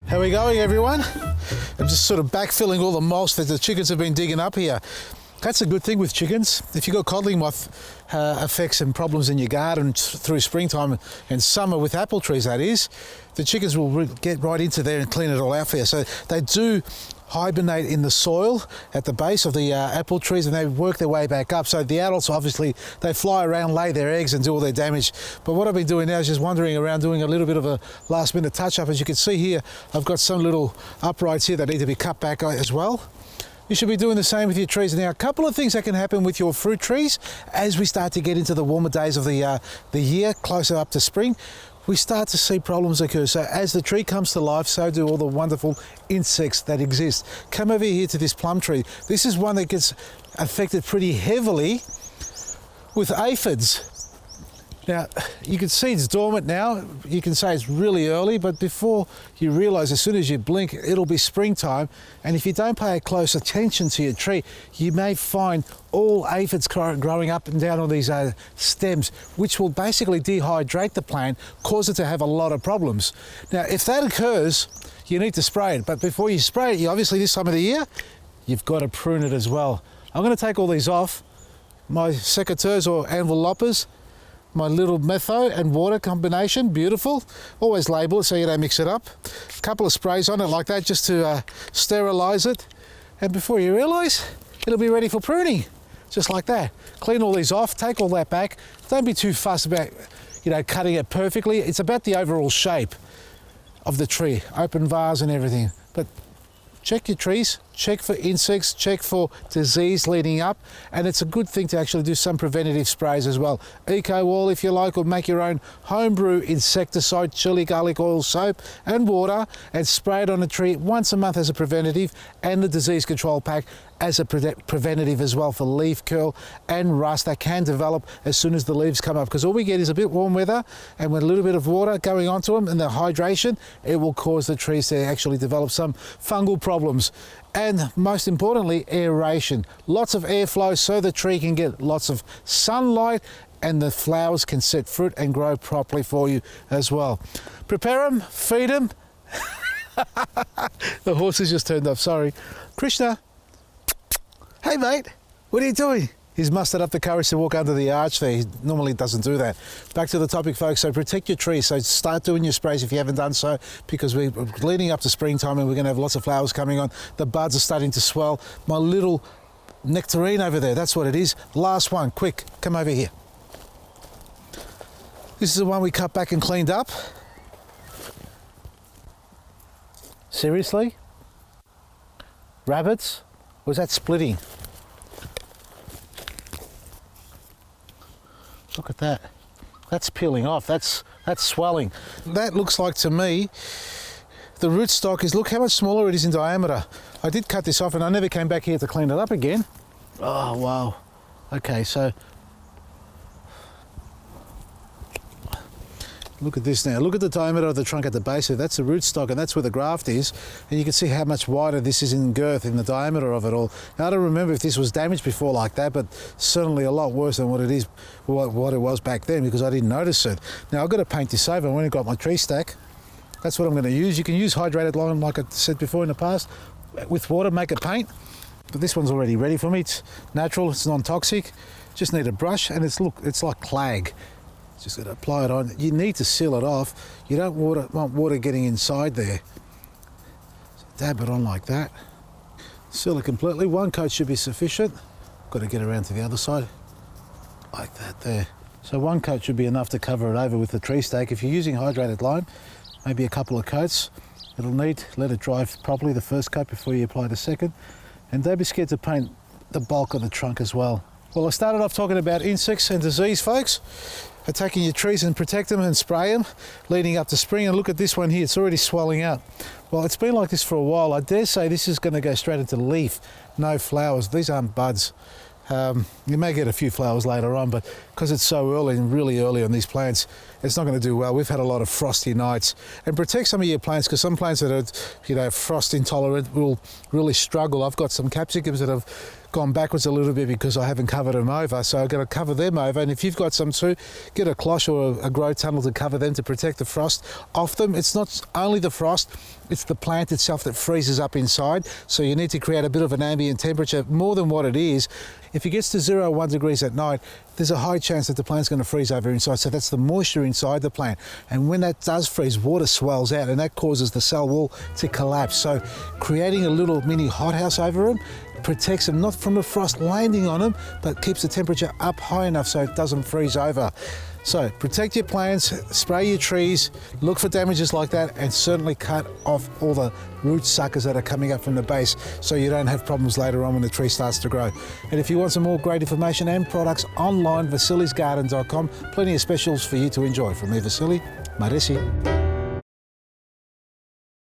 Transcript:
How are we going, everyone? I'm just sort of backfilling all the mulch that the chickens have been digging up here. That's a good thing with chickens. If you've got codling moth effects and problems in your garden through springtime and summer with apple trees, that is, the chickens will get right into there and clean it all out for you. So they do hibernate in the soil at the base of the apple trees, and they work their way back up. So the adults, obviously, they fly around, lay their eggs and do all their damage. But what I've been doing now is just wandering around doing a little bit of a last minute touch up. As you can see here, I've got some little uprights here that need to be cut back as well. You should be doing the same with your trees. Now, a couple of things that can happen with your fruit trees as we start to get into the warmer days of the year, closer up to spring, we start to see problems occur. So as the tree comes to life, so do all the wonderful insects that exist. Come over here to this plum tree. This is one that gets affected pretty heavily with aphids. Now, you can see it's dormant now. You can say it's really early, but before you realise, as soon as you blink, it'll be springtime. And if you don't pay close attention to your tree, you may find all aphids growing up and down on these stems, which will basically dehydrate the plant, cause it to have a lot of problems. Now, if that occurs, you need to spray it. But before you spray it, obviously this time of the year, you've got to prune it as well. I'm going to take all these off. My secateurs or anvil loppers, my little metho and water combination, beautiful. Always label it so you don't mix it up. A couple of sprays on it like that just to sterilise it. And before you realise, it'll be ready for pruning, just like that. Clean all these off, take all that back. Don't be too fussed about, cutting it perfectly. It's about the overall shape of the tree, open vase and everything. But check your trees, check for insects, check for disease leading up, and it's a good thing to actually do some preventative sprays as well. Eco Oil if you like, or make your own homebrew insecticide, chili garlic oil, soap and water, and spray it on a tree once a month as a preventative, and the disease control pack as a preventative as well for leaf curl and rust that can develop as soon as the leaves come up, because all we get is a bit warm weather, and with a little bit of water going onto them and the hydration, it will cause the trees to actually develop some fungal problems. And most importantly, aeration. Lots of airflow so the tree can get lots of sunlight and the flowers can set fruit and grow properly for you as well. Prepare them, feed them. The horses just turned up, sorry. Krishna, hey mate, what are you doing? He's mustered up the courage to walk under the arch there. He normally doesn't do that. Back to the topic, folks. So protect your trees. So start doing your sprays if you haven't done so, because we're leading up to springtime and we're going to have lots of flowers coming on. The buds are starting to swell. My little nectarine over there, that's what it is. Last one, quick, come over here. This is the one we cut back and cleaned up. Seriously? Rabbits? Was that splitting? Look at that. That's peeling off. That's swelling. That looks like, to me, the rootstock is, look how much smaller it is in diameter. I did cut this off and I never came back here to clean it up again. Oh, wow. Okay, so look at this now. Look at the diameter of the trunk at the base here. That's the rootstock, and that's where the graft is. And you can see how much wider this is in girth, in the diameter of it all. Now, I don't remember if this was damaged before like that, but certainly a lot worse than what it is, what it was back then, because I didn't notice it. Now, I've got to paint this over. I went and got my tree stack. That's what I'm going to use. You can use hydrated lime, like I said before in the past, with water, make it paint. But this one's already ready for me. It's natural, it's non-toxic. Just need a brush, and it's like clag. Just got to apply it on. You need to seal it off. You don't want water getting inside there. So dab it on like that. Seal it completely. One coat should be sufficient. Got to get around to the other side. Like that there. So one coat should be enough to cover it over with the tree stake. If you're using hydrated lime, maybe a couple of coats. It'll need, let it dry properly, the first coat, before you apply the second. And don't be scared to paint the bulk of the trunk as well. Well, I started off talking about insects and disease, folks. Attacking your trees, and protect them and spray them leading up to spring. And look at this one here, it's already swelling out. Well, it's been like this for a while. I dare say this is going to go straight into leaf, no flowers. These aren't buds. You may get a few flowers later on, but because it's so early and really early on these plants, it's not going to do well. We've had a lot of frosty nights. And protect some of your plants, because some plants that are, frost intolerant will really struggle. I've got some capsicums that have gone backwards a little bit because I haven't covered them over, so I've got to cover them over. And if you've got some too, get a cloche or a grow tunnel to cover them to protect the frost off them. It's not only the frost, it's the plant itself that freezes up inside, so you need to create a bit of an ambient temperature more than what it is. If it gets to 0 or 1 degrees at night, there's a high chance that the plant's going to freeze over inside, so that's the moisture inside the plant. And when that does freeze, water swells out and that causes the cell wall to collapse. So creating a little mini hothouse over them protects them not from the frost landing on them, but keeps the temperature up high enough so it doesn't freeze over. So protect your plants, spray your trees, look for damages like that, and certainly cut off all the root suckers that are coming up from the base so you don't have problems later on when the tree starts to grow. And if you want some more great information and products online, vasilisgarden.com, plenty of specials for you to enjoy. From me, Vasili, Maresi.